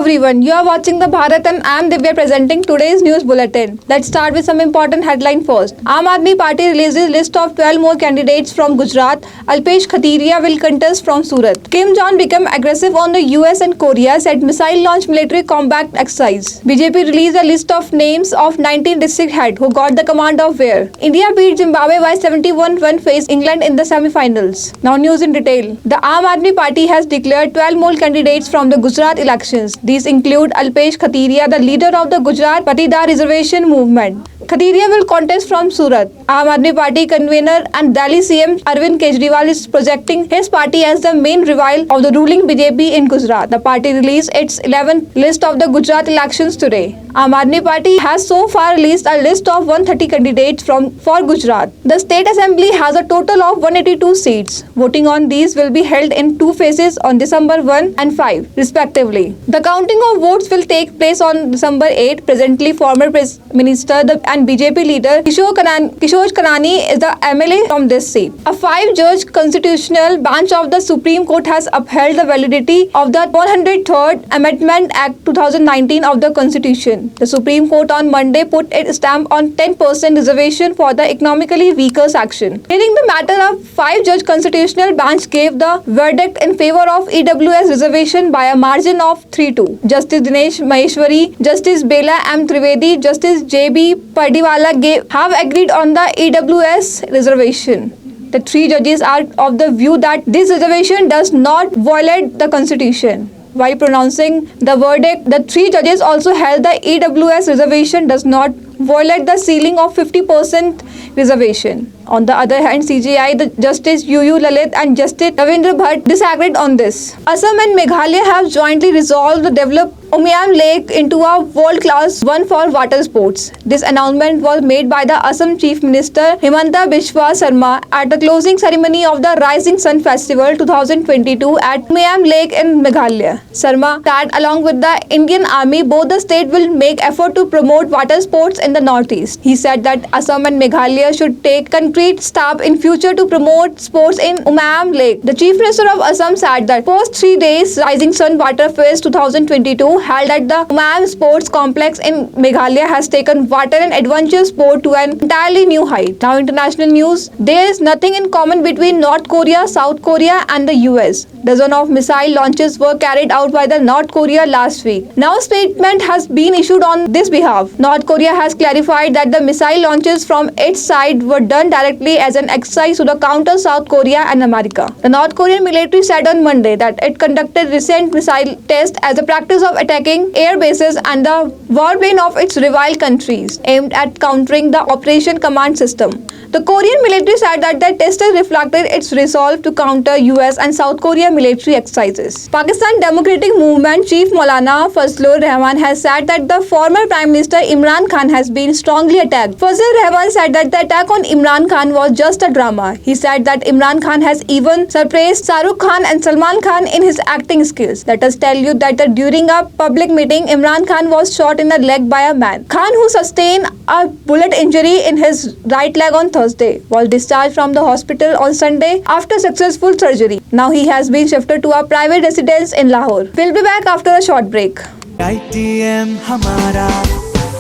everyone, you are watching the Bharat and I am Divya presenting today's news bulletin. Let's start with some important headline first. Aam Aadmi Party releases list of 12 more candidates from Gujarat. Alpesh Khatiriya will contest from Surat. Kim Jong become aggressive on the US and Korea, said missile launch military combat exercise. BJP released a list of names of 19 district head who got the command of where. India beat Zimbabwe by 71 when faced England in the semi-finals. Now news in detail. The Aam Aadmi Party has declared 12 more candidates from the Gujarat elections. These include Alpesh Khatiriya, the leader of the Gujarat Patidar Reservation Movement. Khatiriya will contest from Surat. Aam Aadmi Party convener and Delhi CM Arvind Kejriwal is projecting his party as the main rival of the ruling BJP in Gujarat. The party released its 11th list of the Gujarat elections today. Aam Aadmi Party has so far released a list of 130 candidates for Gujarat. The state assembly has a total of 182 seats. Voting on these will be held in two phases on December 1 and 5 respectively. The counting of votes will take place on December 8. Presently, former Minister and BJP leader Kishore Kanani is the MLA from this seat. A 5-judge constitutional bench of the Supreme Court has upheld the validity of the 103rd Amendment Act 2019 of the Constitution. The Supreme Court on Monday put its stamp on 10% reservation for the economically weaker section. Hearing the matter, a 5-judge constitutional bench gave the verdict in favor of EWS reservation by a margin of 3-2. Justice Dinesh Maheshwari, Justice Bela M. Trivedi, Justice J.B. Pardiwala have agreed on the EWS reservation. The 3 judges are of the view that this reservation does not violate the Constitution. While pronouncing the verdict, the 3 judges also held the EWS reservation does not violate the ceiling of 50% reservation. On the other hand, CJI, the Justice UU Lalit and Justice Ravindra Bhatt disagreed on this. Assam and Meghalaya have jointly resolved to develop Umiam Lake into a world-class one for water sports. This announcement was made by the Assam Chief Minister Himanta Biswa Sarma at the closing ceremony of the Rising Sun Festival 2022 at Umiam Lake in Meghalaya. Sarma said along with the Indian Army, both the states will make effort to promote water sports in the northeast. He said that Assam and Meghalaya should take concrete steps in future to promote sports in Umiam Lake. The Chief Minister of Assam said that first 3 days Rising Sun Water Fest 2022 held at the Umiam Sports Complex in Meghalaya has taken water and adventure sport to an entirely new height. Now international news. There is nothing in common between North Korea, South Korea and the US. Dozens of missile launches were carried out by the North Korea last week. Now a statement has been issued on this behalf. North Korea has clarified that the missile launches from its side were done directly as an exercise to the counter South Korea and America. The North Korean military said on Monday that it conducted recent missile tests as a practice of attacking air bases and the warplane of its rival countries, aimed at countering the Operation Command System. The Korean military said that the tests reflected its resolve to counter US and South Korea military exercises. Pakistan Democratic Movement Chief Maulana Fazlur Rahman has said that the former Prime Minister Imran Khan has been strongly attacked. Fazlur Rahman said that the attack on Imran Khan was just a drama. He said that Imran Khan has even surpassed Shahrukh Khan and Salman Khan in his acting skills. Let us tell you that during a public meeting, Imran Khan was shot in the leg by a man. Khan, who sustained a bullet injury in his right leg on Thursday, was discharged from the hospital on Sunday after successful surgery. Now he has been shifted to a private residence in Lahore. We'll be back after a short break. ITM हमारा,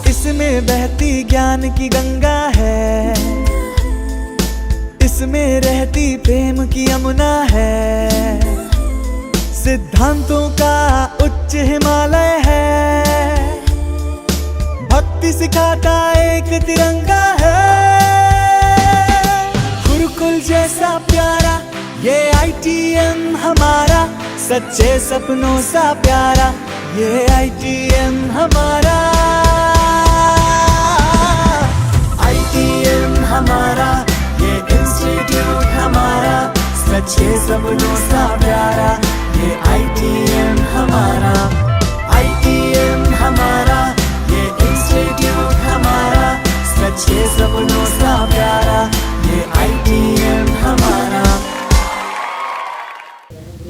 इसमें बहती ज्ञान की गंगा है, इसमें रहती प्रेम की यमुना है, सिद्धांतों का उच्च हिमालय है, भक्ति सिखाता एक तिरंगा है, गुरुकुल जैसा प्यारा ये ITM हमारा, सच्चे सपनों सा प्यारा ये ITM हमारा, ITM हमारा, ये इंस्टीट्यूट हमारा, सच्चे सपनों सा प्यारा ये ITM हमारा, ITM हमारा, ये इंस्टीट्यूट हमारा, सच्चे सपनों सा प्यारा ये ITM हमारा।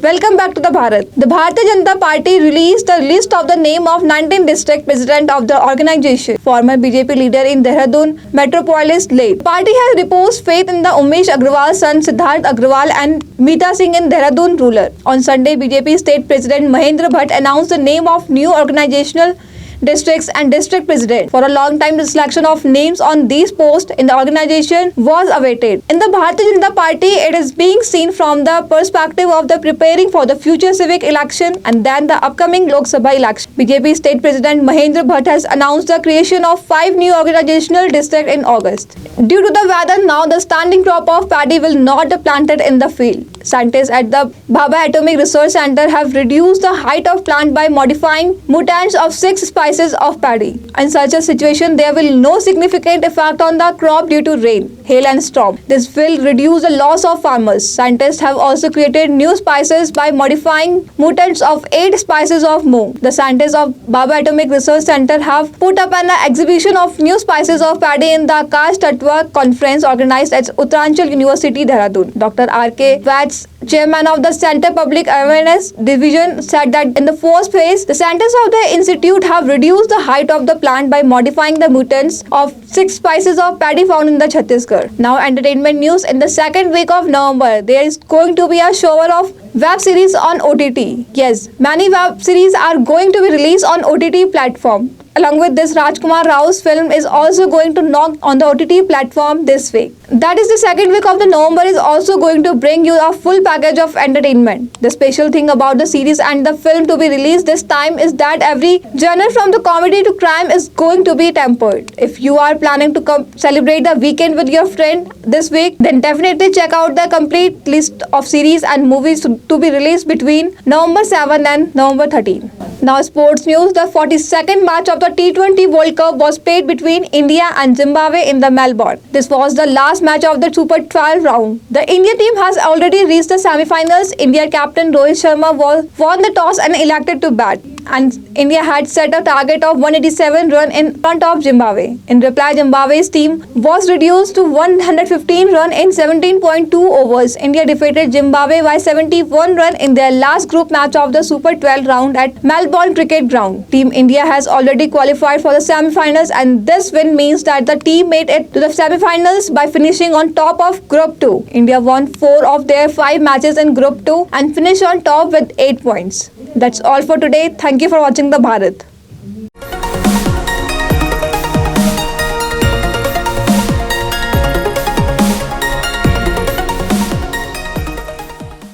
Welcome back to the Bharat. The Bharatiya Janata Party released the list of the name of 19 district president of the organization. Former BJP leader in Dehradun Metropolis late. Party has reposed faith in the Umesh Agrawal's son Siddharth Agrawal and Meeta Singh in Dehradun ruler. On Sunday, BJP State President Mahendra Bhatt announced the name of new organizational districts and district president. For a long time, the selection of names on these posts in the organization was awaited. In the Bharatiya Janata Party, it is being seen from the perspective of the preparing for the future civic election and then the upcoming Lok Sabha election. BJP State President Mahendra Bhatt has announced the creation of 5 new organizational districts in August. Due to the weather now, the standing crop of paddy will not be planted in the field. Scientists at the Bhabha Atomic Research Center have reduced the height of plant by modifying mutants of 6 species of paddy. In such a situation, there will no significant effect on the crop due to rain, hail and storm. This will reduce the loss of farmers. Scientists have also created new spices by modifying mutants of 8 species of moong. The scientists of Bhabha Atomic Research Center have put up an exhibition of new spices of paddy in the Akash Tattva conference organized at Uttaranchal University, Dehradun. Dr. R.K. Vats, chairman of the Center Public Awareness Division, said that in the first phase, the scientists of the institute have reduced the height of the plant by modifying the mutants of 6 species of paddy found in the Chhattisgarh. Now, entertainment news. In the second week of November, there is going to be a shower of web series on OTT. Yes, many web series are going to be released on OTT platform. Along with this, Rajkumar Rao's film is also going to knock on the OTT platform this week. That is, the second week of the November is also going to bring you a full package of entertainment. The special thing about the series and the film to be released this time is that every genre from the comedy to crime is going to be tempered. If you are planning to celebrate the weekend with your friend this week, then definitely check out the complete list of series and movies to be released between November 7 and November 13. Now, sports news. The 42nd match of the T20 World Cup was played between India and Zimbabwe in the Melbourne. This was the last match of the Super 12 round. The India team has already reached the semi-finals. India captain Rohit Sharma won the toss and elected to bat. And India had set a target of 187 runs in front of Zimbabwe. In reply, Zimbabwe's team was reduced to 115 runs in 17.2 overs. India defeated Zimbabwe by 71 runs in their last group match of the Super 12 round at Melbourne Cricket Ground. Team India has already qualified for the semi-finals, and this win means that the team made it to the semi-finals by finishing on top of Group 2. India won 4 of their 5 matches in Group 2 and finished on top with 8 points. That's all for today. Thank you for watching the Bharat.